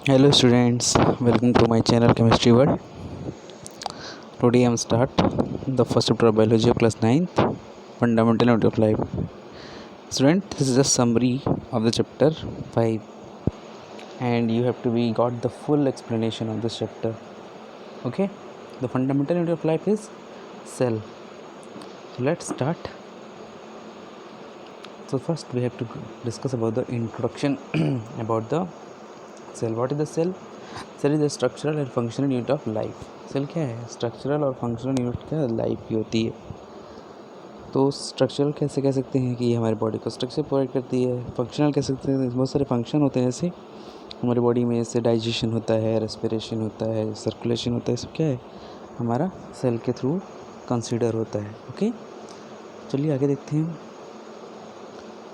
Hello students, welcome to my channel Chemistry World. Today I am start the first chapter of biology of class 9th, Fundamental Unit of Life. Student, this is a summary of the chapter 5 and you have to be got the full explanation of this chapter. Okay, the fundamental unit of life is cell. So let's start. So first we have to discuss about the introduction about the cell. What is the cell? Cell is a structural and functional unit of life. Cell क्या है? Structural और functional unit क्या life की होती है. तो structural कैसे कह सकते हैं कि ये हमारी बॉडी को स्ट्रक्चर प्रोवाइड करती है. फंक्शनल कह सकते हैं बहुत सारे फंक्शन होते हैं जैसे हमारी बॉडी में, जैसे डाइजेशन होता है, रेस्पिरेशन होता है, सर्कुलेशन होता है. सब क्या है? हमारा सेल के थ्रू कंसिडर होता है. ओके, चलिए आगे देखते हैं.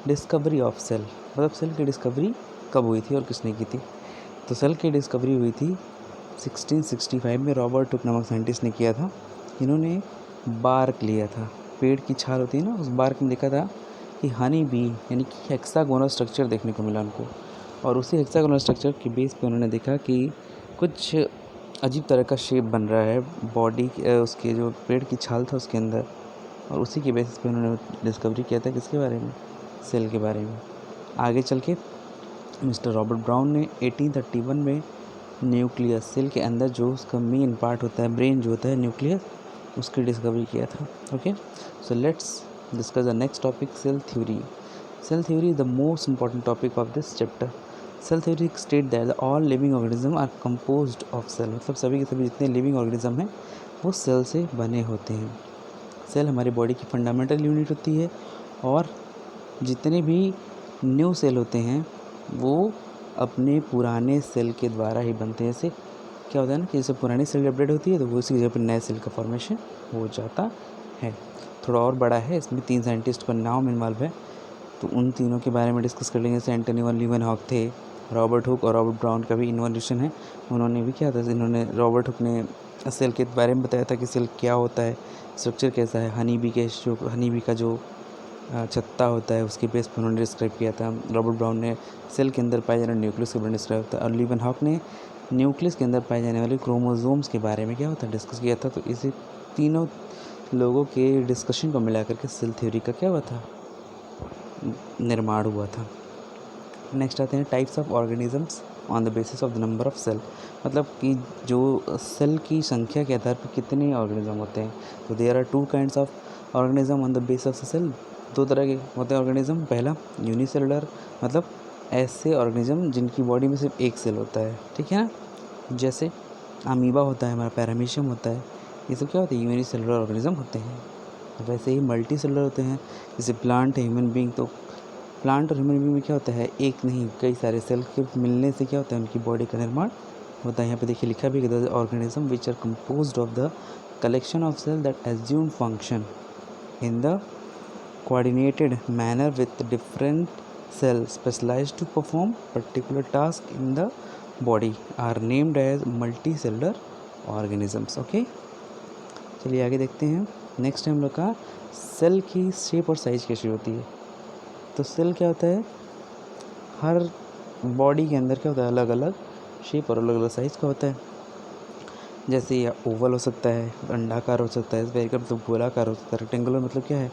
डिस्कवरी ऑफ सेल, मतलब सेल की डिस्कवरी कब हुई थी और किसने की थी? तो सेल की डिस्कवरी हुई थी 1665 में. रॉबर्ट हुक नामक साइंटिस्ट ने किया था. इन्होंने बार्क लिया था, पेड़ की छाल होती है ना, उस बार्क में देखा था कि हनी बी यानी कि हेक्सागोनल स्ट्रक्चर देखने को मिला उनको. और उसी हेक्सागोनल स्ट्रक्चर के बेस पे उन्होंने देखा कि कुछ अजीब तरह का शेप बन रहा है बॉडी उसके जो पेड़ की छाल था उसके अंदर. और उसी के बेसिस पे उन्होंने डिस्कवरी किया था किसके बारे में? सेल के बारे में. आगे चल के मिस्टर रॉबर्ट ब्राउन ने 1831 में न्यूक्लियस, सेल के अंदर जो उसका मेन पार्ट होता है, ब्रेन जो होता है, न्यूक्लियस, उसकी डिस्कवरी किया था. Okay, so let's discuss the next topic, cell theory. Cell theory is the most important topic of this chapter. Cell theory state that all living organism are composed of cell, मतलब सभी के सभी जितने living organism हैं वो cell से बने होते हैं. सेल हमारी बॉडी की फंडामेंटल यूनिट होती है और जितने भी न्यू सेल होते हैं वो अपने पुराने सेल के द्वारा ही बनते हैं. जैसे क्या होता है ना कि जैसे पुरानी सेल जब डेड होती है तो वो उसी जगह पर नए सेल का फॉर्मेशन हो जाता है. थोड़ा और बड़ा है, इसमें 3 साइंटिस्ट का नाम इन्वॉल्व है, तो उन तीनों के बारे में डिस्कस कर लेंगे. जैसे एंटनी वन लीवनहॉक थे, रॉबर्ट हुक और रॉबर्ट ब्राउन का भी इन्वोल्यूशन है. उन्होंने भी क्या था, इन्होंने रॉबर्ट हुक ने सेल के बारे में बताया था कि सेल क्या होता है, स्ट्रक्चर कैसा है. हनी बी का जो छत्ता होता है उसके बेस पर उन्होंने डिस्क्राइब किया था. रॉबर्ट ब्राउन ने सेल के अंदर पाए जाने वाले न्यूक्लियस के बारे में डिस्क्राइब था. और लीवनहॉक ने न्यूक्लियस के अंदर पाए जाने वाले क्रोमोसोम्स के बारे में क्या होता है डिस्कस किया था. तो इसे तीनों लोगों के डिस्कशन को मिला करके सेल थ्योरी का क्या हुआ था, निर्माण हुआ था. नेक्स्ट आते हैं types of organisms on the basis of the number of cell, मतलब कि जो सेल की संख्या के आधार पर कितने ऑर्गेनिज्म होते हैं. तो there are 2 kinds of organism on the basis of cell. 2 तरह के होते हैं ऑर्गेनिज्म. पहला यूनिसेलुलर, मतलब ऐसे ऑर्गेनिज्म जिनकी बॉडी में सिर्फ एक सेल होता है, ठीक है ना, जैसे अमीबा होता है, हमारा पैरामीशियम होता है, ये सब क्या होते हैं? यूनिसेलुलर ऑर्गेनिज्म होते हैं. वैसे ही मल्टी सेलुलर होते हैं, जैसे प्लांट है, ह्यूमन बींग. तो प्लांट और ह्यूमन बींग में क्या होता है? एक नहीं कई सारे सेल के मिलने से क्या होता है? उनकी बॉडी का निर्माण होता है. यहाँ पे देखिए लिखा भी है, organism which are composed of the collection of cell that assume function in the coordinated manner with different cells specialized to perform particular task in the body are named as multicellular organisms. Okay, चलिए आगे देखते हैं. Next हम लोग का cell की shape और size कैसी होती है. तो सेल क्या होता है? हर बॉडी के अंदर क्या होता है? अलग अलग शेप और अलग अलग साइज का होता है. जैसे या ओवल हो सकता है, अंडाकार हो सकता है, स्फेरिकल मतलब गोलाकार हो सकता है, रेक्टेंगुलर मतलब क्या है?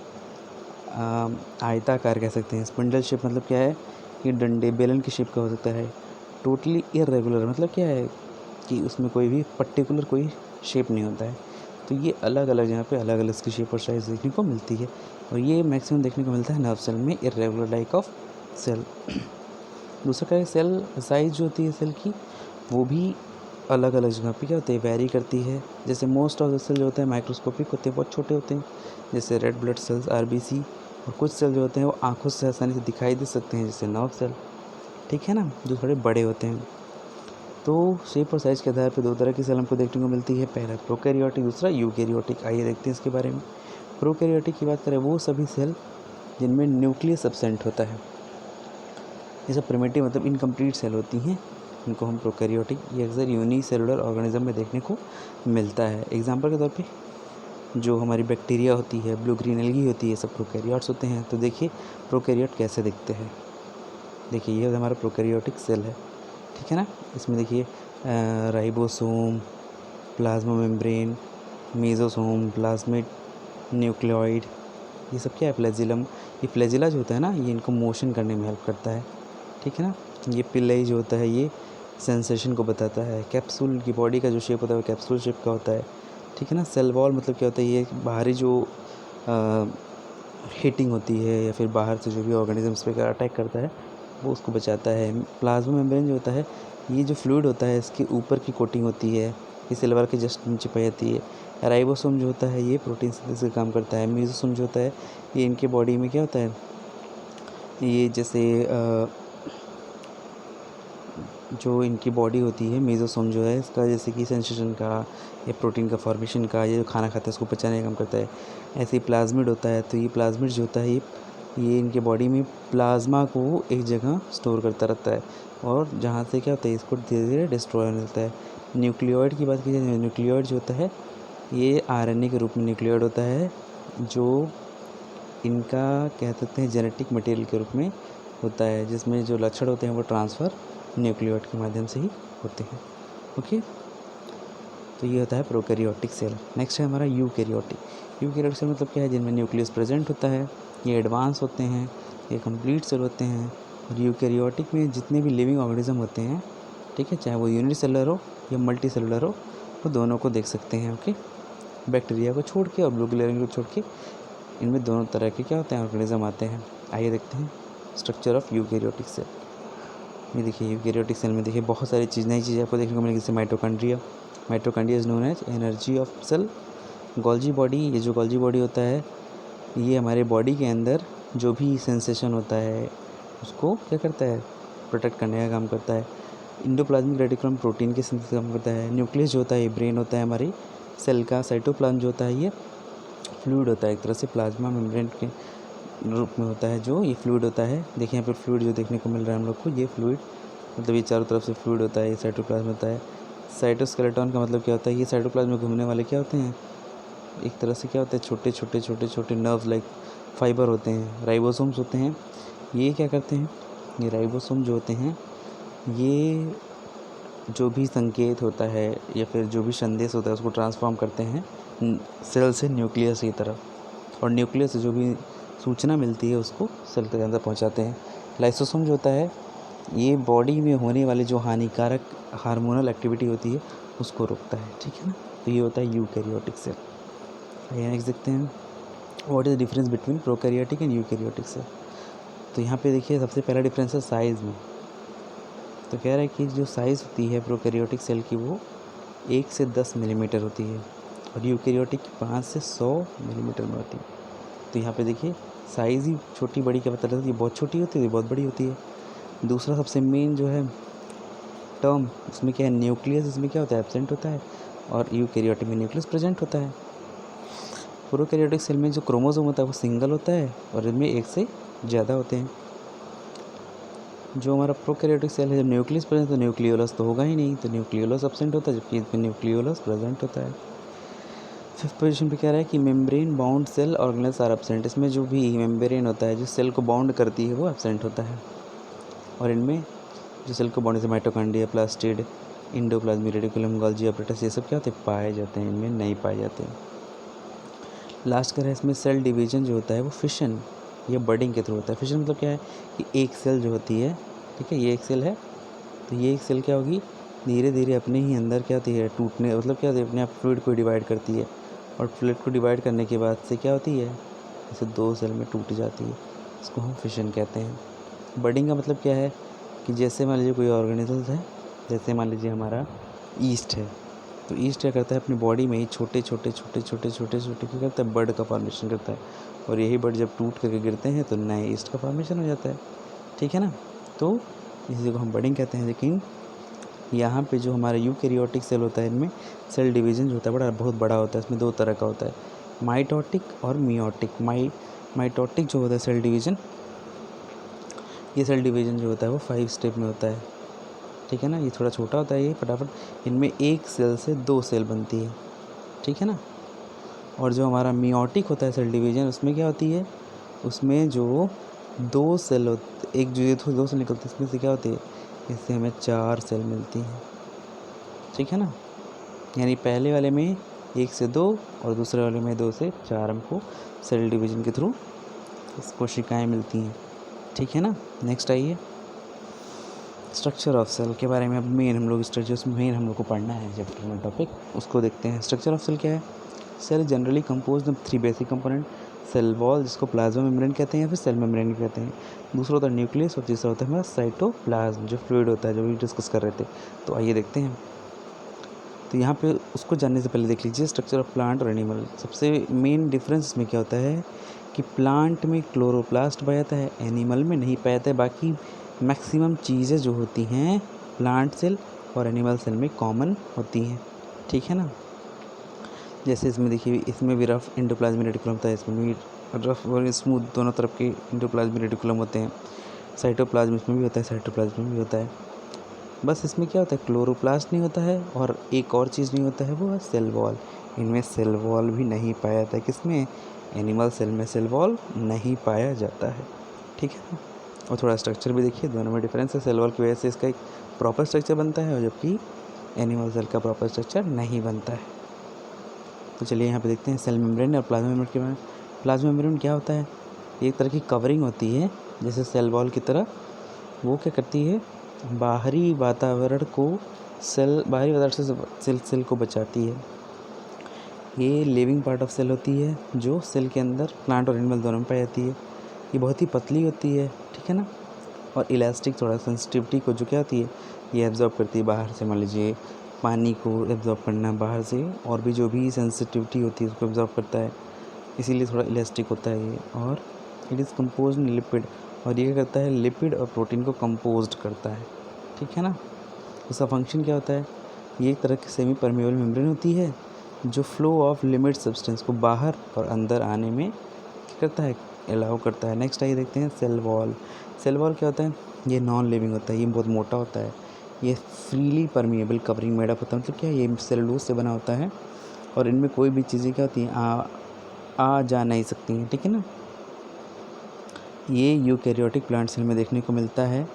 आयताकार कह सकते हैं. स्पिंडल शेप मतलब क्या है? कि डंडे बेलन की शेप का हो सकता है. टोटली इरेगुलर मतलब क्या है? कि उसमें कोई भी पर्टिकुलर कोई शेप नहीं होता है. तो ये अलग अलग जगह पे अलग अलग इसकी शेप और साइज़ देखने को मिलती है. और ये मैक्सिमम देखने को मिलता है नर्व सेल में, इरेगुलर टाइप ऑफ सेल. दूसरा क्या है? सेल साइज़ जो होती है सेल की वो भी अलग अलग जगह पे क्या होती है? वेरी करती है. जैसे मोस्ट ऑफ द सेल जो होते हैं माइक्रोस्कोपिक होते हैं, बहुत छोटे होते हैं, जैसे रेड ब्लड सेल्स, आरबीसी. और कुछ सेल जो होते हैं वो आंखों से आसानी से दिखाई दे सकते हैं, जैसे नर्व सेल, ठीक है ना, जो थोड़े बड़े होते हैं. तो शेप और साइज़ के आधार पर 2 तरह की सेल हमको देखने को मिलती है. पहला प्रोकैरियोटिक, दूसरा यूकैरियोटिक. आइए देखते हैं इसके बारे में. प्रोकैरियोटिक की बात करें, वो सभी सेल जिनमें न्यूक्लियस एब्सेंट होता है. ये सब प्रिमिटिव मतलब इनकम्प्लीट सेल होती हैं, इनको हम प्रोकैरियोटिक. ये अक्सर यूनिसेलुलर ऑर्गेनिज्म में देखने को मिलता है. एग्जांपल के तौर पे जो हमारी बैक्टीरिया होती है, ब्लू ग्रीन एल्गी होती है, सब प्रोकैरियोट्स होते हैं. तो देखिए प्रोकैरियोट कैसे दिखते हैं. देखिए ये हमारा प्रोकैरियोटिक सेल है. ठीक है ना। इसमें देखिए ribosome, plasma membrane, mesosome, plasmid, nucleoid, ये सब क्या है, फ्लैजिलम। ये फ्लैजिला जो होता है ना, ये इनको मोशन करने में हेल्प करता है, ठीक है ना। ये पिल्लाई जो होता है ये सेंसेशन को बताता है। कैप्सूल की बॉडी का जो शेप होता है वो कैप्सूल शेप का होता है, ठीक है ना। सेल वॉल मतलब क्या होता है, ये बाहरी जो हीटिंग होती है या फिर बाहर से जो भी ऑर्गेनिजम्स पे अटैक करता है वो उसको बचाता है। प्लाज्मा मेम्ब्रेन जो होता है, ये जो फ्लूइड होता है इसके ऊपर की कोटिंग होती है, ये सेल वॉल के जस्ट नीचे पाई जाती है। राइबोसोम जो होता है ये प्रोटीन सिंथेसिस का काम करता है। मेसोसोम जो होता है ये इनके बॉडी में क्या होता है, ये जैसे जो इनकी बॉडी होती है, मेसोसोम जो है इसका जैसे कि सेंसेशन का या प्रोटीन का फॉर्मेशन का, ये जो खाना खाता है उसको पचाने का काम करता है। ऐसे ही प्लाज्मिड होता है, तो ये प्लाज्मिड जो होता है ये इनके बॉडी में प्लाज्मा को एक जगह स्टोर करता रहता है और जहाँ से क्या होता है इसको धीरे धीरे डिस्ट्रॉय होने लगता है। न्यूक्लियोइड की बात की जाए, न्यूक्लियोइड जो होता है ये आरएनए के रूप में न्यूक्लियोइड होता है, जो इनका कह सकते हैं जेनेटिक मटेरियल के रूप में होता है, जिसमें जो लक्षण होते हैं वो ट्रांसफ़र न्यूक्लियोइड के माध्यम से ही होते हैं। ओके, तो ये होता है प्रोकैरियोटिक सेल। नेक्स्ट है हमारा यूकैरियोटिक। यूकैरियोटिक सेल मतलब क्या है, जिनमें न्यूक्लियस प्रेजेंट होता है, ये एडवांस होते हैं, ये कंप्लीट सेल होते हैं। और यूकैरियोटिक में जितने भी लिविंग ऑर्गेनिज्म होते हैं, ठीक है, चाहे वो यूनिसेलुलर हो या मल्टी सेलुलर हो, वो दोनों को देख सकते हैं। ओके, बैक्टीरिया को छोड़ के और ब्लू ग्लेरिंग को छोड़ के इनमें दोनों तरह के क्या होते हैं, ऑर्गेनिज्म आते हैं। आइए देखते हैं स्ट्रक्चर ऑफ यूकैरियोटिक सेल। ये देखिए यूकैरियोटिक सेल में देखिए बहुत सारी नई चीज़ें आपको देखने को मिलेगी, जैसे mitochondria. Mitochondria is known as energy of cell. Golgi body, ये जो गोल्जी बॉडी होता है ये हमारे बॉडी के अंदर जो भी सेंसेशन होता है उसको क्या करता है, प्रोटेक्ट करने का काम करता है। इंडोप्लाज्मिक रेटिकुलम प्रोटीन के सिंथेसिस का काम करता है। न्यूक्लियस जो होता है ये ब्रेन होता है हमारी सेल का। साइटोप्लाज्म जो होता है ये फ्लूइड होता है, एक तरह से प्लाज्मा मेम्ब्रेन के रूप में होता है, जो ये फ्लूइड होता है। देखिए यहाँ पर फ्लूइड जो देखने को मिल रहा है हम लोग को, ये फ्लूइड मतलब ये चारों तरफ से फ्लूइड होता है, ये साइटोप्लाज्म होता है। साइटोस्केलेटन का मतलब क्या होता है, ये साइटोप्लाज्म में घूमने वाले क्या होते हैं, एक तरह से क्या होते हैं, छोटे छोटे छोटे छोटे नर्व लाइक फाइबर होते हैं। राइबोसोम्स होते हैं, ये क्या करते हैं, ये राइबोसोम जो होते हैं ये जो भी संकेत होता है या फिर जो भी संदेश होता है उसको ट्रांसफॉर्म करते हैं सेल से न्यूक्लियस की तरफ, और न्यूक्लियस से जो भी सूचना मिलती है उसको सेल के अंदर पहुंचाते हैं। लाइसोसोम जो होता है ये बॉडी में होने वाले जो हानिकारक हार्मोनल एक्टिविटी होती है उसको रोकता है, ठीक है ना। तो ये होता है यूकैरियोटिक सेल। आइए नेक्स्ट देखते हैं, what is the difference between prokaryotic and eukaryotic cell. तो यहाँ पे देखिए सबसे पहला डिफरेंस है साइज़ में। तो कह रहा है कि जो साइज़ होती है प्रोकैरियोटिक सेल की वो 1 से 10 मिलीमीटर होती है और यूकैरियोटिक की 5 से 100 मिलीमीटर में होती है। तो यहाँ पे देखिए साइज़ ही छोटी बड़ी का पता लगता है, ये बहुत छोटी होती है, ये बहुत बड़ी होती है। दूसरा सबसे मेन जो है टर्म, उसमें क्या है, न्यूक्लियस इसमें क्या होता है, एब्सेंट होता है, और यूकैरियोटिक में न्यूक्लियस प्रेजेंट होता है। प्रोकैरियोटिक सेल में जो क्रोमोसोम होता है वो सिंगल होता है और इनमें एक से ज़्यादा होते हैं। जो हमारा प्रोकैरियोटिक सेल है, जब न्यूक्लियस प्रेजेंट तो न्यूक्लियोलस तो होगा ही नहीं, तो न्यूक्लियोलस एब्सेंट होता है, जबकि इसमें न्यूक्लियोलस प्रेजेंट होता है। फिफ्थ पोजीशन पे कह रहा है कि membrane bound cell organelles are absent. इसमें जो भी मेम्ब्रेन होता है जो सेल को बाउंड करती है वो एब्सेंट होता है, और इनमें जो सेल को बाउंड, जैसे mitochondria, plastid, endoplasmic reticulum, Golgi apparatus, ये सब क्या होते हैं, पाए जाते हैं, इनमें नहीं पाए जाते हैं। लास्ट कर है इसमें सेल डिवीजन जो होता है वो फिशन या बडिंग के थ्रू होता है। फिशन मतलब क्या है कि एक सेल जो होती है, ठीक है, ये एक सेल है, तो ये एक सेल क्या होगी, धीरे धीरे अपने ही अंदर क्या होती है, टूटने मतलब क्या होती है, अपने आप फ्लूइड को डिवाइड करती है, और फ्लूइड को डिवाइड करने के बाद से क्या होती है, जैसे 2 सेल में टूट जाती है, इसको हम फिशन कहते हैं। बडिंग का मतलब क्या है कि जैसे मान लीजिए कोई ऑर्गेनिजम्स है, जैसे मान लीजिए हमारा ईस्ट है, तो ईस्ट क्या करता है, अपनी बॉडी में ही छोटे छोटे छोटे छोटे छोटे छोटे क्या करता है, बर्ड का फॉर्मेशन करता है, और यही बर्ड जब टूट करके गिरते हैं तो नए ईस्ट का फॉर्मेशन हो जाता है, ठीक है ना। तो इसी को हम बडिंग कहते हैं। लेकिन यहाँ पे जो हमारा यूकैरियोटिक सेल होता है, इनमें सेल डिवीज़न जो होता है बहुत बड़ा होता है। इसमें 2 तरह का होता है, माइटोटिक और मियोटिक। माइटोटिक जो होता है सेल डिवीज़न, ये सेल डिवीज़न जो होता है वो 5 स्टेप में होता है, ठीक है ना। ये थोड़ा छोटा होता है, ये फटाफट इनमें एक सेल से 2 सेल बनती है, ठीक है ना। और जो हमारा मियोटिक होता है सेल डिवीज़न, उसमें क्या होती है, उसमें जो 2 सेल होते, एक जो 2 सेल निकलते हैं, इसमें से क्या होती है, इससे हमें 4 सेल मिलती हैं, ठीक है ना। यानी पहले वाले में 1 से 2 और दूसरे वाले में 2 से 4 हमको सेल डिवीजन के थ्रू कोशिकाएँ मिलती हैं, ठीक है ना। नेक्स्ट आइए स्ट्रक्चर ऑफ सेल के बारे में। अब मेन हम लोग स्ट्रक्चर्स मेन हम लोग को पढ़ना है चैप्टर में टॉपिक, उसको देखते हैं। स्ट्रक्चर ऑफ सेल क्या है? Cell generally composed of 3 basic component, cell wall जिसको प्लाज्मा मेम्ब्रेन कहते हैं या फिर सेल मेम्ब्रेन भी कहते हैं, दूसरा होता है न्यूक्लियस और तीसरा होता है हमारा साइटोप्लाज्म जो फ्लूइड होता है, जो भी डिस्कस कर रहे थे। तो आइए देखते हैं। तो यहाँ पे उसको जानने से पहले देख लीजिए स्ट्रक्चर ऑफ प्लांट और एनिमल। सबसे मेन डिफरेंस इसमें क्या होता है कि प्लांट में क्लोरोप्लास्ट पाया जाता है, एनिमल में नहीं पाया जाता है। बाकी मैक्सिमम चीज़ें जो होती हैं प्लांट सेल और एनिमल सेल में कॉमन होती हैं, ठीक है ना। जैसे इसमें देखिए, इसमें भी रफ एंडोप्लाज्मिक रेटिकुलम होता है, इसमें भी रफ और स्मूथ दोनों तरफ के एंडोप्लाज्मिक रेटिकुलम होते हैं। साइटोप्लाज्म इसमें भी होता है, साइटोप्लाज्म में भी होता है। बस इसमें क्या होता है, क्लोरोप्लास्ट नहीं होता है और एक और चीज़ नहीं होता है, वो है सेल वॉल। इनमें सेल वॉल भी नहीं पाया जाता है। किसमें? एनिमल सेल में सेल वॉल नहीं पाया जाता है, ठीक है ना। और थोड़ा स्ट्रक्चर भी देखिए, दोनों में डिफरेंस है। सेल वॉल की वजह से इसका एक प्रॉपर स्ट्रक्चर बनता है और जबकि एनिमल सेल का प्रॉपर स्ट्रक्चर नहीं बनता है। तो चलिए यहाँ पे देखते हैं सेल मेम्ब्रेन और प्लाज्मा मेम्ब्रेन के बारे में। प्लाज्मा मेम्ब्रेन क्या होता है? एक तरह की कवरिंग होती है जैसे सेल वॉल की तरह। वो क्या करती है, बाहरी वातावरण से सेल को बचाती है। ये लिविंग पार्ट ऑफ सेल होती है जो सेल के अंदर प्लांट और एनिमल दोनों में पाई जाती है। ये बहुत ही पतली होती है, ठीक है ना, और इलास्टिक, थोड़ा सेंसिटिविटी को जो क्या होती है ये एब्जॉर्ब करती है बाहर से। मान लीजिए पानी को एब्जॉर्ब करना बाहर से, और भी जो भी सेंसिटिविटी होती है उसको एब्जॉर्ब करता है, इसीलिए थोड़ा इलास्टिक होता है ये। और it is composed in lipid, और ये करता है लिपिड और प्रोटीन को कंपोज्ड करता है, ठीक है ना। इसका फंक्शन क्या होता है? ये एक तरह की सेमी परमेबल मेम्ब्रेन होती है जो फ्लो ऑफ लिमिट सब्सटेंस को बाहर और अंदर आने में क्या करता है, अलाउ करता है। नेक्स्ट आइए देखते हैं सेल वॉल। सेल वॉल क्या होता है? ये नॉन लिविंग होता है, ये बहुत मोटा होता है, ये फ्रीली परमिएबल कवरिंग मेडअप होता है। मतलब क्या है, ये सेलुलोज से बना होता है और इनमें कोई भी चीज़ें क्या होती हैं, आ जा नहीं सकती हैं, ठीक है ना। ये यूकैरियोटिक प्लांट सेल में देखने को मिलता है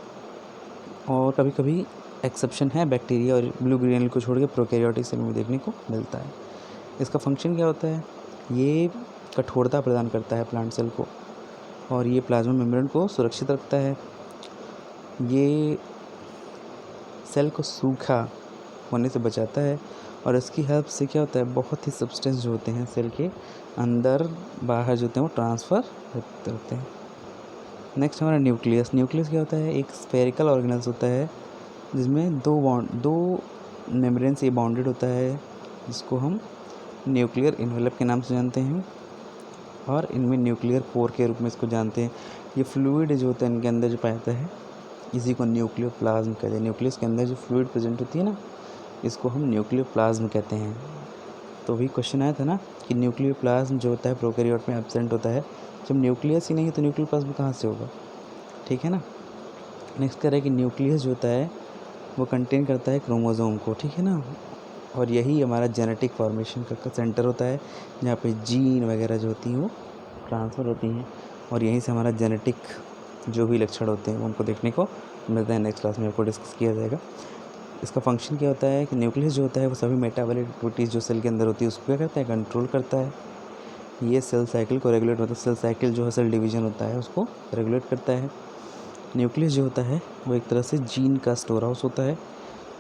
और कभी कभी एक्सेप्शन है, बैक्टीरिया और ब्लू ग्रेन्यूल को छोड़ के प्रोकैरियोटिक सेल में देखने को मिलता है। इसका फंक्शन क्या होता है? ये कठोरता प्रदान करता है प्लांट सेल को और ये प्लाज्मा मेम्ब्रेन को सुरक्षित रखता है। ये सेल को सूखा होने से बचाता है और इसकी हेल्प से क्या होता है, बहुत ही सब्सटेंस जो होते हैं सेल के अंदर बाहर जो होते हैं वो ट्रांसफ़र होते हैं। नेक्स्ट हमारा न्यूक्लियस। न्यूक्लियस क्या होता है? एक स्फेरिकल ऑर्गेनल्स होता है जिसमें दो मेम्ब्रेन से बाउंडेड होता है, जिसको हम न्यूक्लियर इन्वेलप के नाम से जानते हैं और इनमें न्यूक्लियर पोर के रूप में इसको जानते हैं। ये फ्लूइड जो होता है इनके अंदर जो पाया जाता है इसी को न्यूक्लियोप्लाज्म कहते हैं। न्यूक्लियस के अंदर जो फ्लूइड प्रेजेंट होती है ना, इसको हम न्यूक्लियोप्लाज्म कहते हैं। तो भी क्वेश्चन आया था ना कि न्यूक्लियोप्लाज्म जो होता है प्रोकैरियोट में एब्सेंट होता है। जब न्यूक्लियस ही नहीं है तो न्यूक्लियोप्लाज्म कहाँ से होगा, ठीक है ना। नेक्स्ट कह रहा है कि न्यूक्लियस जो होता है वो कंटेन करता है क्रोमोसोम को, ठीक है ना, और यही हमारा जेनेटिक फॉर्मेशन का सेंटर होता है जहाँ पे जीन वगैरह जो होती हैं वो ट्रांसफ़र होती हैं और यहीं से हमारा जेनेटिक जो भी लक्षण होते हैं वो हमको देखने को मिलते हैं। नेक्स्ट क्लास में आपको डिस्कस किया जाएगा। इसका फंक्शन क्या होता है कि न्यूक्लियस जो होता है वो सभी मेटाबॉलिक एक्टिविटीज़ जो सेल के अंदर होती है उसको क्या करता है, कंट्रोल करता है। ये सेल साइकिल को रेगुलेट, मतलब सेल साइकिल जो है सेल डिवीजन होता है उसको रेगुलेट करता है। न्यूक्लियस जो होता है वो एक तरह से जीन का स्टोर हाउस होता है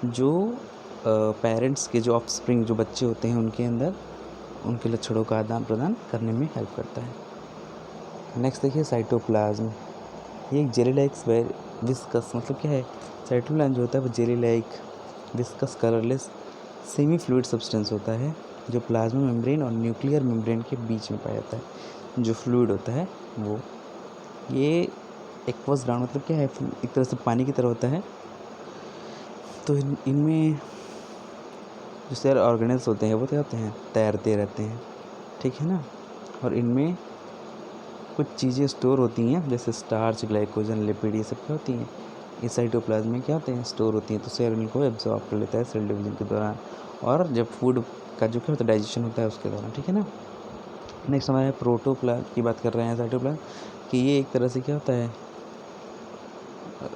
जो पेरेंट्स के जो ऑफस्प्रिंग जो बच्चे होते हैं उनके अंदर उनके लक्षणों का आदान प्रदान करने में हेल्प करता है। नेक्स्ट देखिए साइटोप्लाज्म। ये एक जेली लाइक विस्कस, मतलब क्या है, साइटोप्लाज्म जो होता है वो jelly like viscous colourless semi fluid substance होता है जो प्लाज्मा मेम्ब्रेन और न्यूक्लियर मेम्ब्रेन के बीच में पाया जाता है। जो फ्लूइड होता है वो ये एक्वस ग्राउंड, मतलब क्या है, एक तरह से पानी की तरह होता है। तो इनमें जो सेल ऑर्गेनल्स होते हैं वो क्या होते हैं, तैरते रहते हैं, ठीक है ना। और इनमें कुछ चीज़ें स्टोर होती हैं जैसे स्टार्च, ग्लाइकोजन, लिपिड, ये सब क्या होती हैं, इस साइटोप्लाज्म में क्या होते हैं, स्टोर होती हैं। तो सेल इनको एब्जॉर्ब कर लेता है सेल डिवीजन के दौरान और जब फूड का जो क्या होता है डाइजेशन होता है उसके दौरान, ठीक है ना। नेक्स्ट हमारे प्रोटोप्लाज्म की बात कर रहे हैं साइटोप्लाज्म कि ये एक तरह से क्या होता है,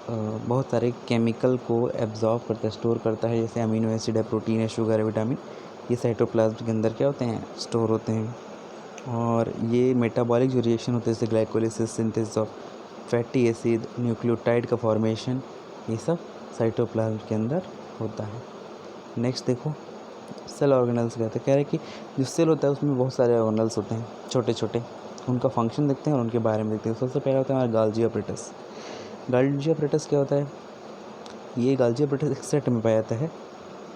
बहुत सारे केमिकल को एब्जॉर्ब करता है, स्टोर करता है, जैसे अमीनो एसिड है, प्रोटीन है, शुगर है, विटामिन। ये साइटोप्लाज्म के अंदर क्या होते हैं, स्टोर होते हैं। और ये मेटाबॉलिक जो रिएक्शन होते हैं जैसे glycolysis, synthesis of fatty acid, nucleotide का फॉर्मेशन, ये सब साइटोप्लाज्म के अंदर होता है। नेक्स्ट देखो, सेल ऑर्गेनल्स कहते हैं। कह रहे हैं कि जो सेल होता है उसमें बहुत सारे ऑर्गेनल्स होते हैं छोटे छोटे, उनका फंक्शन देखते हैं और उनके बारे में देखते हैं। सबसे पहला होता है हमारा गाल्जी अपरेटस। गाल्जी अपरेटस क्या होता है, ये गाल्जी अपरेटस एक सेट में पाया जाता है।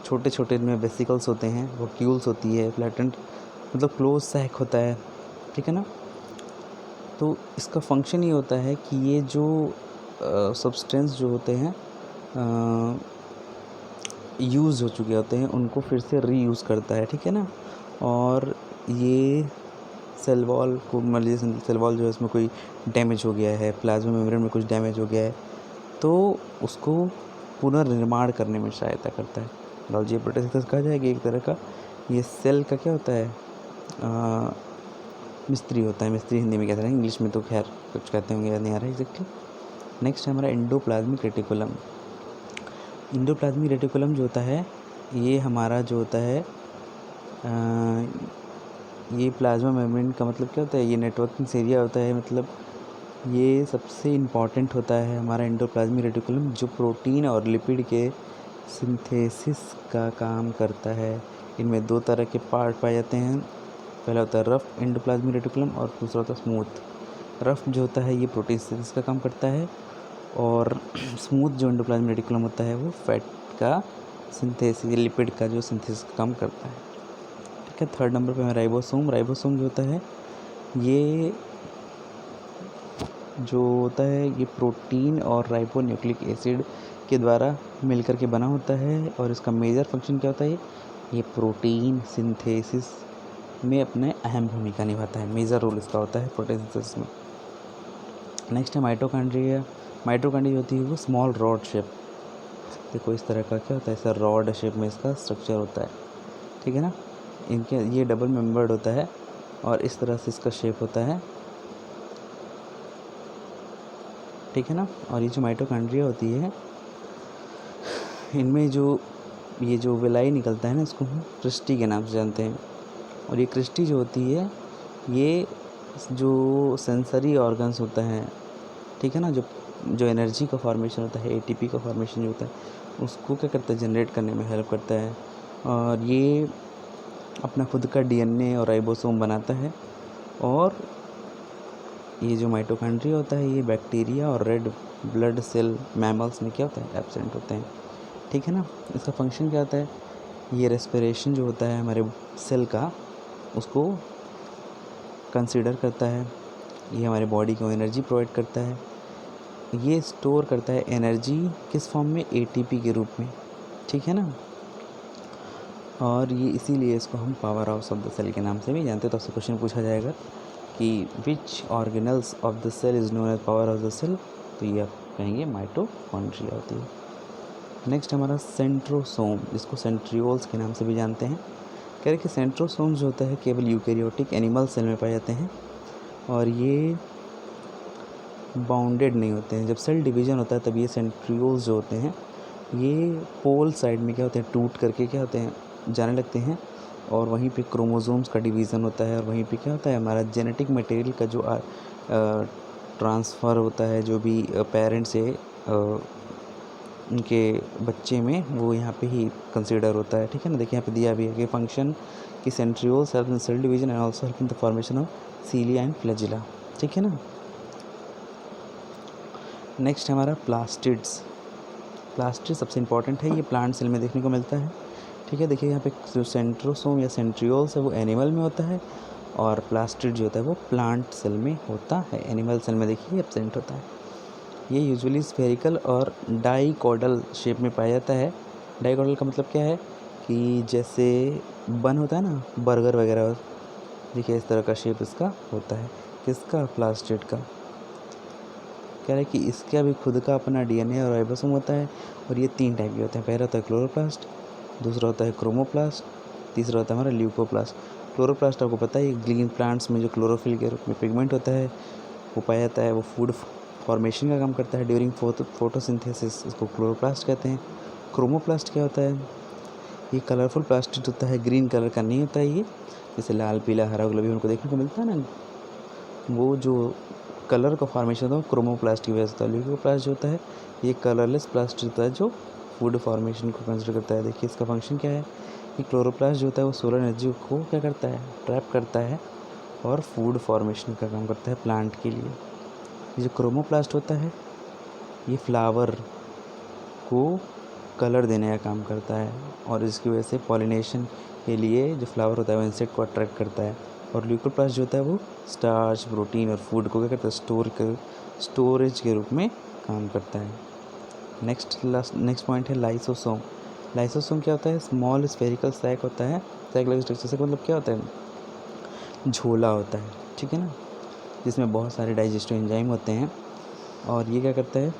छोटे छोटे इनमें वेसिकल्स होते हैं, वोक्यूल्स होती है, फ्लैटेंट मतलब क्लोज सैक होता है, ठीक है ना। तो इसका फंक्शन ये होता है कि ये जो सब्सटेंस जो होते हैं यूज़ हो चुके होते हैं उनको फिर से रीयूज़ करता है, ठीक है ना। और ये सेल वॉल को मान लीजिए सेल वॉल जो है इसमें कोई डैमेज हो गया है, प्लाज्मा मेम्ब्रेन में कुछ डैमेज हो गया है, तो उसको पुनर्निर्माण करने में सहायता करता है। गाल्जी अपरेटस कहा जाएगा एक तरह का ये सेल का क्या होता है, मिस्त्री होता है। मिस्त्री हिंदी में कहते हैं, इंग्लिश में तो खैर कुछ कहते होंगे, याद नहीं आ रहा है एग्जैक्टली। नेक्स्ट है हमारा एंडोप्लाज्मिक रेटिकुलम। एंडोप्लाज्मिक रेटिकुलम जो होता है ये हमारा जो होता है ये प्लाज्मा मेम्ब्रेन का मतलब क्या होता है, ये नेटवर्किंग एरिया होता है। मतलब ये सबसे इम्पॉर्टेंट होता है हमारा एंडोप्लाज्मिक रेटिकुलम, जो प्रोटीन और लिपिड के सिंथेसिस का काम करता है। इनमें दो तरह के पार्ट पाए जाते हैं, पहला होता है रफ एंडोप्लाज्मिक रेटिकुलम और दूसरा होता है स्मूथ। रफ जो होता है ये प्रोटीन सिंथेसिस का काम करता है, और स्मूथ जो एंडोप्लाज्मिक रेटिकुलम होता है वो फैट का सिंथेसिस, लिपिड का जो सिंथेसिस का काम करता है, ठीक है। थर्ड नंबर पे है राइबोसोम। राइबोसोम जो होता है ये जो होता है ये प्रोटीन और राइबोन्यूक्लिक एसिड के द्वारा मिलकर के बना होता है, और इसका मेजर फंक्शन क्या होता है, ये प्रोटीन सिंथेसिस में अपने अहम भूमिका निभाता है। मेजर रोल इसका होता है प्रोटीन सिंथेसिस में। नेक्स्ट है माइटोकॉन्ड्रिया। माइटोकॉन्ड्रिया होती है वो स्मॉल रॉड शेप, देखो इस तरह का क्या होता है, ऐसा रॉड शेप में इसका स्ट्रक्चर होता है, ठीक है ना। इनके ये डबल मेम्बर्ड होता है और इस तरह से इसका शेप होता है, ठीक है ना। और ये जो माइटोकॉन्ड्रिया होती है इनमें जो ये जो विलाई निकलता है ना, इसको हम क्रिस्टी के नाम से जानते हैं। और ये क्रिस्टी जो होती है ये जो सेंसरी ऑर्गन्स होता है, ठीक है ना, जो एनर्जी का फॉर्मेशन होता है, एटीपी का फॉर्मेशन जो होता है उसको क्या करता है, जनरेट करने में हेल्प करता है। और ये अपना खुद का डीएनए और राइबोसोम बनाता है। और ये जो माइटोकॉन्ड्रिया होता है ये बैक्टीरिया और रेड ब्लड सेल मैमल्स में क्या होता है, एब्सेंट होते हैं, ठीक है ना। इसका फंक्शन क्या होता है, ये रेस्पिरेशन जो होता है हमारे सेल का उसको कंसीडर करता है। ये हमारे बॉडी को एनर्जी प्रोवाइड करता है। ये स्टोर करता है एनर्जी किस फॉर्म में, एटीपी के रूप में, ठीक है ना। और ये इसीलिए इसको हम power house of the cell के नाम से भी जानते हैं। तो आपसे क्वेश्चन पूछा जाएगा कि which organelles of the cell is known as power house of the cell, तो ये आप कहेंगे माइटोकॉन्ड्रिया होती है। नेक्स्ट हमारा सेंट्रोसोम, जिसको सेंट्रियोल्स के नाम से भी जानते हैं। कह रहे कि सेंट्रोसोम जो होता है केवल यूकेरियोटिक एनिमल सेल में पाए जाते हैं, और ये बाउंडेड नहीं होते हैं। जब सेल डिवीज़न होता है तब ये सेंट्रियोल्स जो होते हैं ये पोल साइड में क्या होते हैं, टूट करके क्या होते हैं, जाने लगते हैं। और वहीं पे क्रोमोसोम्स का डिवीज़न होता है, और वहीं पे क्या होता है, हमारा जेनेटिक मटेरियल का जो ट्रांसफ़र होता है, जो भी पेरेंट से उनके बच्चे में, वो यहाँ पे ही कंसीडर होता है, ठीक है ना। देखिए यहाँ पे दिया भी है कि फंक्शन की centrioles help in cell division and also help in the formation of cilia and flagella, ठीक है ना। नेक्स्ट हमारा प्लास्टिड्स। प्लास्टिड सबसे इंपॉर्टेंट है, ये प्लांट सेल में देखने को मिलता है, ठीक है। देखिए यहाँ पे जो सेंट्रोसोम या सेंट्रियोल्स है वो एनिमल में होता है, और प्लास्टिड जो होता है वो प्लांट सेल में होता है। एनिमल सेल में देखिए एब्सेंट होता है। ये यूजुअली स्फेरिकल और डाइकोडल शेप में पाया जाता है। डाइकोडल का मतलब क्या है कि जैसे बन होता है ना, बर्गर वगैरह, देखिए इस तरह का शेप इसका होता है। किसका, प्लास्टिड का। कह रहा है कि इसका भी खुद का अपना डीएनए और राइबोसोम होता है, और ये 3 टाइप के होते हैं। पहला होता है क्लोरोप्लास्ट, दूसरा होता है क्रोमोप्लास्ट, तीसरा होता है हमारा ल्यूकोप्लास्ट। क्लोरोप्लास्ट आपको पता है, ग्रीन प्लांट्स में जो क्लोरोफिल के रूप में पिगमेंट होता है वो पाया जाता है, वो फूड फॉर्मेशन का काम करता है ड्यूरिंग फोटोसिंथेसिस, इसको क्लोरोप्लास्ट कहते हैं। क्रोमोप्लास्ट क्या होता है? ये कलरफुल प्लास्टिक होता है, ग्रीन कलर का नहीं होता है ये, जैसे लाल पीला हरा गुलाबी हमको देखने को मिलता है ना, वो जो कलर का फॉर्मेशन होता है वो क्रोमोप्लास्ट की वजह से होता है। ल्यूकोप्लास्ट जो होता है ये कलरलेस प्लास्टिक होता है जो फूड फॉर्मेशन को कंसिडर करता है। देखिए इसका फंक्शन क्या है कि क्लोरोप्लास्ट जो होता है वो सोलर एनर्जी को क्या करता है, ट्रैप करता है और फूड फॉर्मेशन का काम करता है प्लांट के लिए। ये जो क्रोमोप्लास्ट होता है ये फ्लावर को कलर देने का काम करता है और इसकी वजह से पॉलिनेशन के लिए जो फ्लावर होता है वो इंसेक्ट को अट्रैक्ट करता है। और ल्यूकोप्लास्ट जो होता है वो स्टार्च, प्रोटीन और फूड को क्या करता है, स्टोरेज के रूप में काम करता है। नेक्स्ट पॉइंट है लाइसोसोम। लाइसोसोम क्या होता है? स्मॉल स्फेरिकल सैक होता है। सैक स्ट्रक्चर से मतलब क्या होता है? झोला होता है, ठीक है ना, जिसमें बहुत सारे डाइजेस्टिव एंजाइम होते हैं। और ये क्या करता है,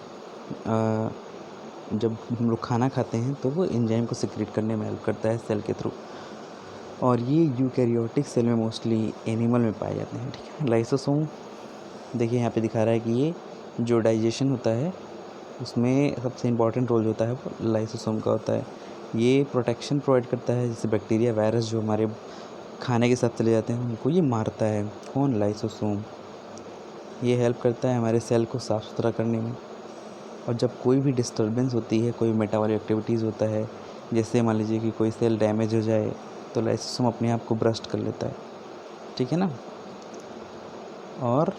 जब हम लोग खाना खाते हैं तो वो एंजाइम को सिक्रेट करने में हेल्प करता है सेल के थ्रू। और ये यूकैरियोटिक सेल में मोस्टली एनिमल में पाए जाते हैं, ठीक है। लाइसोसोम देखिए यहाँ पे दिखा रहा है कि ये जो डाइजेशन होता है उसमें सबसे इम्पॉर्टेंट रोल जो होता है वो लाइसोसोम का होता है। ये प्रोटेक्शन प्रोवाइड करता है, जैसे बैक्टीरिया वायरस जो हमारे खाने के साथ चले जाते हैं उनको ये मारता है। कौन? लाइसोसोम। ये हेल्प करता है हमारे सेल को साफ़ सुथरा करने में। और जब कोई भी डिस्टर्बेंस होती है, कोई मेटाबॉलिक एक्टिविटीज़ होता है, जैसे मान लीजिए कि कोई सेल डैमेज हो जाए तो लाइसोसोम अपने आप को ब्रस्ट कर लेता है, ठीक है ना। और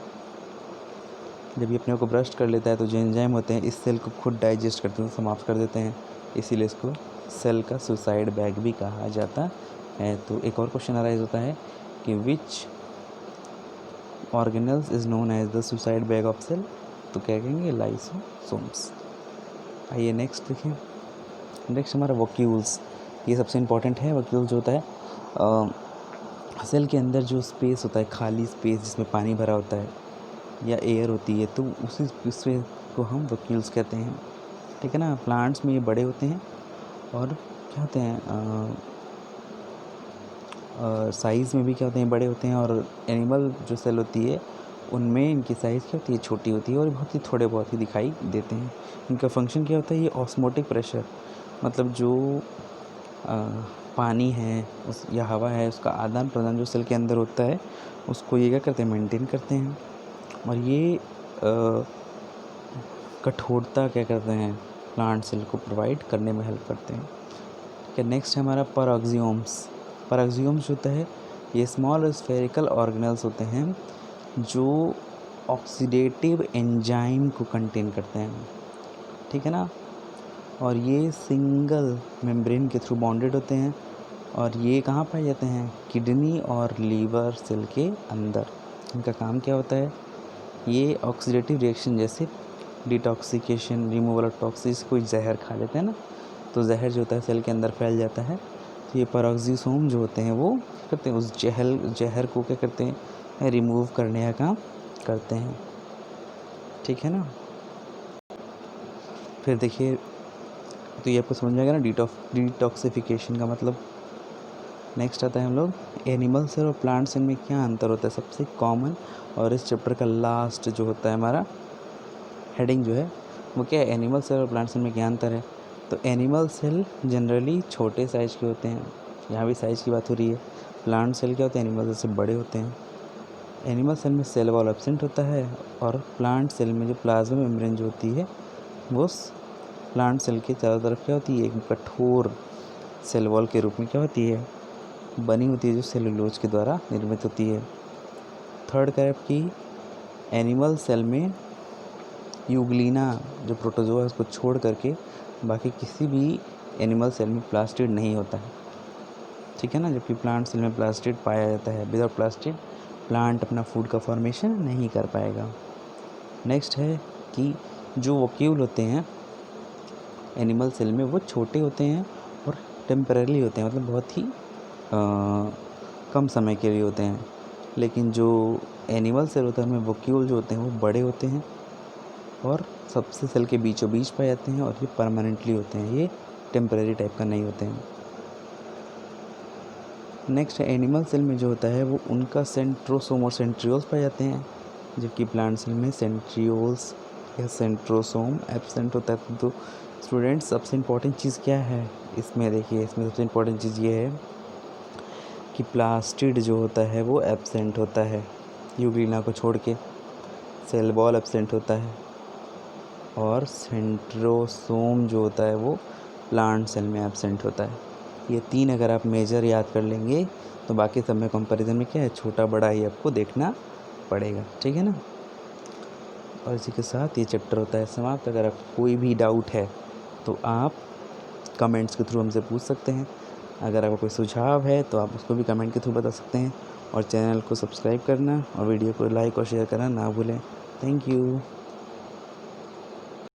जब ये अपने आप को ब्रस्ट कर लेता है तो जो एंजाइम होते हैं इस सेल को खुद डाइजेस्ट करते हैं, समाप्त कर देते हैं, इसीलिए इसको सेल का सुसाइड बैग भी कहा जाता है। तो एक और क्वेश्चन अराइज होता है कि which organelles is known as the suicide bag of cell, तो क्या कहेंगे? लाइसोसोम्स। आइए नेक्स्ट देखिए। नेक्स्ट हमारा वोक्यूल्स, ये सबसे इम्पॉर्टेंट है। वोक्यूल्स जो होता है सेल के अंदर जो स्पेस होता है, खाली स्पेस जिसमें पानी भरा होता है या एयर होती है, तो उसी स्पेस को हम वोक्यूल्स कहते हैं, ठीक है ना। प्लांट्स में ये बड़े होते हैं और क्या होते हैं, साइज़ में भी क्या होते हैं, बड़े होते हैं। और एनिमल जो सेल होती है उनमें इनकी साइज़ क्या होती है, छोटी होती है और बहुत ही दिखाई देते हैं। इनका फंक्शन क्या होता है? ये ऑस्मोटिक प्रेशर, मतलब जो पानी है उस या हवा है उसका आदान प्रदान जो सेल के अंदर होता है उसको ये क्या करते हैं, मेंटेन करते हैं। और ये कठोरता क्या करते हैं, प्लांट सेल को प्रोवाइड करने में हेल्प करते हैं, ठीक है। नेक्स्ट है हमारा पैराक्सियोम्स। पैराक्सियोम्स होता है ये स्मॉल स्फेरिकल ऑर्गेनल्स होते हैं जो ऑक्सीडेटिव एंजाइम को कंटेन करते हैं, ठीक है ना। और ये सिंगल मेम्ब्रेन के थ्रू बॉन्डेड होते हैं और ये कहाँ पाए जाते हैं? किडनी और लीवर सेल के अंदर। इनका काम क्या होता है? ये ऑक्सीडेटिव रिएक्शन जैसे डिटॉक्सिकेशन, रिमूवल ऑफ टॉक्सिस, कोई जहर खा लेते हैं ना तो जहर जो होता है सेल के अंदर फैल जाता है, तो ये पैराक्सियोम जो होते हैं वो करते हैं उस जहर को क्या करते हैं, रिमूव करने का काम करते हैं, ठीक है ना। फिर देखिए तो ये आपको समझ में आएगा ना डिटॉक्सिफिकेशन का मतलब। नेक्स्ट आता है हम लोग एनिमल सेल और प्लांट सेल में क्या अंतर होता है, सबसे कॉमन। और इस चैप्टर का लास्ट जो होता है हमारा हेडिंग जो है वो क्या है, एनिमल सेल और प्लांट सेल में क्या अंतर है। तो एनिमल सेल जनरली छोटे साइज़ के होते हैं, यहाँ भी साइज़ की बात हो रही है। प्लांट सेल क्या होते हैं, एनिमल सेल से बड़े होते हैं। एनिमल सेल में सेल वॉल एब्सेंट होता है और प्लांट सेल में जो प्लाज्मा मेम्ब्रेन जो होती है वो प्लांट सेल के चारों तरफ क्या होती है, एक कठोर सेल वॉल के रूप में क्या होती है, बनी होती है, जो सेलुलोज के द्वारा निर्मित होती है। थर्ड करें कि एनिमल सेल में यूग्लिना जो प्रोटोजोआ है उसको छोड़ करके बाकी किसी भी एनिमल सेल में प्लास्टिड नहीं होता है, ठीक है ना। जबकि प्लांट सेल में प्लास्टिड पाया जाता है। विदाउट प्लास्टिड प्लांट अपना फूड का फॉर्मेशन नहीं कर पाएगा। नेक्स्ट है कि जो वोक्यूल होते हैं एनिमल सेल में वो छोटे होते हैं और टेम्परेरी होते हैं, मतलब बहुत ही कम समय के लिए होते हैं। लेकिन जो एनिमल सेल होता है उनमें वोक्यूल जो होते हैं वो बड़े होते हैं और सबसे सेल के बीचों बीच पाए जाते हैं और ये परमानेंटली होते हैं, ये टेम्परेरी टाइप का नहीं होते हैं। नेक्स्ट एनिमल सेल में जो होता है वो उनका सेंट्रोसोम और सेंट्रियोल्स पाए जाते हैं, जबकि प्लांट सेल में सेंट्रियोल्स क्या सेंट्रोसोम एब्सेंट होता है। तो स्टूडेंट्स सबसे इम्पोर्टेंट चीज़ क्या है इसमें, देखिए इसमें सबसे इम्पोर्टेंट चीज़ ये है कि प्लास्टिड जो होता है वो एब्सेंट होता है, यूग्लिना को छोड़ के। सेल वॉल एब्सेंट होता है और सेंट्रोसोम जो होता है वो प्लांट सेल में एब्सेंट होता है। ये 3 अगर आप मेजर याद कर लेंगे तो बाकी सब में कंपैरिजन में क्या है, छोटा बड़ा ही आपको देखना पड़ेगा, ठीक है ना। और इसी के साथ ये चैप्टर होता है समाप्त। अगर आपको कोई भी डाउट है तो आप कमेंट्स के थ्रू हमसे पूछ सकते हैं। अगर आपका कोई सुझाव है तो आप उसको भी कमेंट के थ्रू बता सकते हैं। और चैनल को सब्सक्राइब करना और वीडियो को लाइक और शेयर करना ना भूलें। Thank you.